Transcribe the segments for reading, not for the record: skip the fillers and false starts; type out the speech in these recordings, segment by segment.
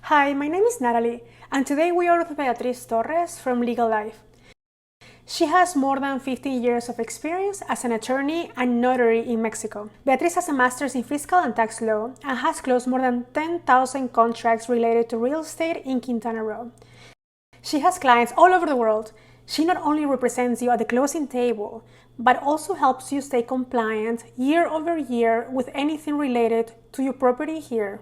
Hi, my name is Natalie, and today we are with Beatriz Torres from Legal Life. She has more than 15 years of experience as an attorney and notary in Mexico. Beatriz has a master's in fiscal and tax law and has closed more than 10,000 contracts related to real estate in Quintana Roo. She has clients all over the world. She not only represents you at the closing table, but also helps you stay compliant year over year with anything related to your property here.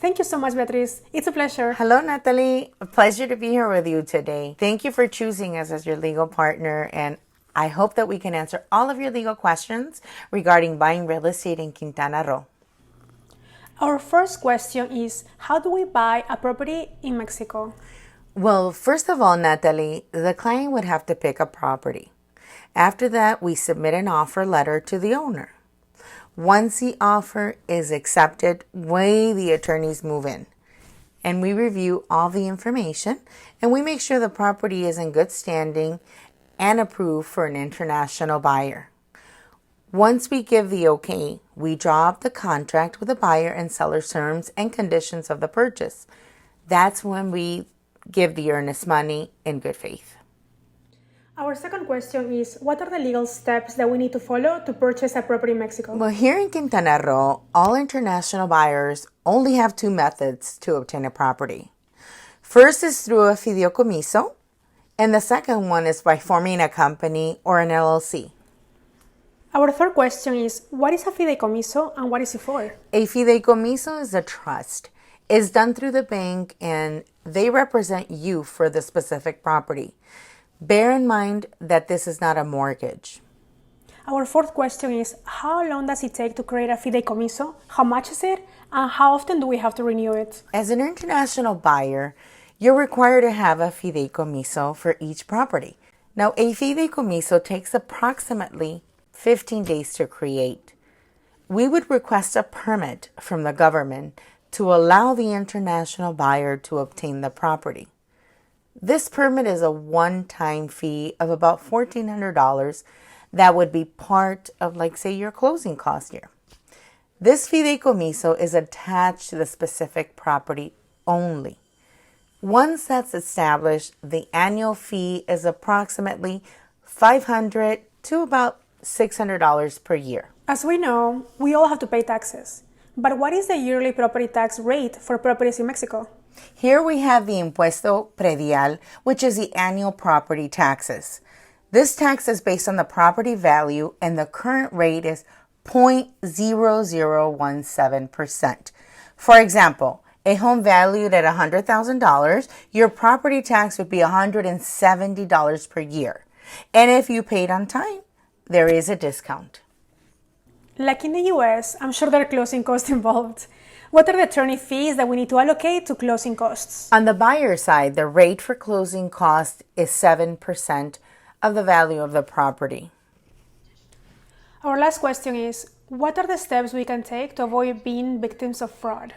Thank you so much, Beatriz. It's a pleasure. Hello, Natalie. A pleasure to be here with you today. Thank you for choosing us as your legal partner, and I hope that we can answer all of your legal questions regarding buying real estate in Quintana Roo. Our first question is, how do we buy a property in Mexico? Well, first of all, Natalie, the client would have to pick a property. After that, we submit an offer letter to the owner. Once the offer is accepted, the attorneys move in and we review all the information and we make sure the property is in good standing and approved for an international buyer. Once we give the okay, we draw up the contract with the buyer and seller's terms and conditions of the purchase. That's when we give the earnest money in good faith. Our second question is, what are the legal steps that we need to follow to purchase a property in Mexico? Well, here in Quintana Roo, all international buyers only have two methods to obtain a property. First is through a Fideicomiso, and the second one is by forming a company or an LLC. Our third question is, what is a Fideicomiso and what is it for? A Fideicomiso is a trust. It's done through the bank and they represent you for the specific property. Bear in mind that this is not a mortgage. Our fourth question is, how long does it take to create a Fideicomiso? How much is it? And how often do we have to renew it? As an international buyer, you're required to have a Fideicomiso for each property. Now, a Fideicomiso takes approximately 15 days to create. We would request a permit from the government to allow the international buyer to obtain the property. This permit is a one-time fee of about $1,400 that would be part of, like, say, your closing cost here. This Fideicomiso is attached to the specific property only. Once that's established, the annual fee is approximately $500 to about $600 per year. As we know, we all have to pay taxes. But what is the yearly property tax rate for properties in Mexico? Here we have the impuesto predial, which is the annual property taxes. This tax is based on the property value and the current rate is 0.0017%. For example, a home valued at $100,000, your property tax would be $170 per year. And if you paid on time, there is a discount. Like in the US, I'm sure there are closing costs involved. What are the attorney fees that we need to allocate to closing costs? On the buyer side, the rate for closing costs is 7% of the value of the property. Our last question is, what are the steps we can take to avoid being victims of fraud?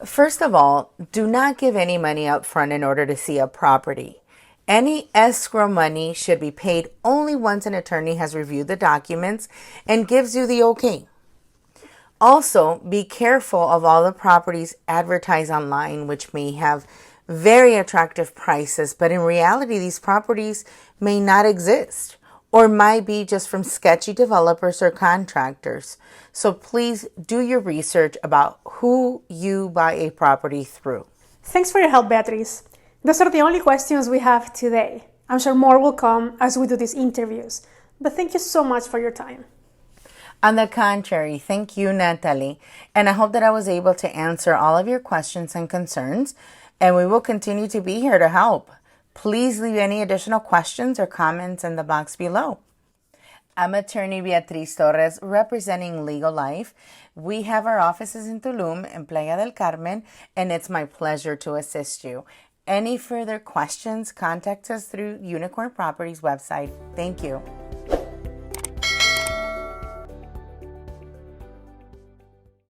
First of all, do not give any money up front in order to see a property. Any escrow money should be paid only once an attorney has reviewed the documents and gives you the okay. Also, be careful of all the properties advertised online, which may have very attractive prices, but in reality, these properties may not exist or might be just from sketchy developers or contractors. So please do your research about who you buy a property through. Thanks for your help, Beatriz. Those are the only questions we have today. I'm sure more will come as we do these interviews, but thank you so much for your time. On the contrary, thank you, Natalie, and I hope that I was able to answer all of your questions and concerns, and we will continue to be here to help. Please leave any additional questions or comments in the box below. I'm attorney Beatriz Torres, representing Legal Life. We have our offices in Tulum and Playa del Carmen, and it's my pleasure to assist you. Any further questions, contact us through Unicorn Properties website. Thank you.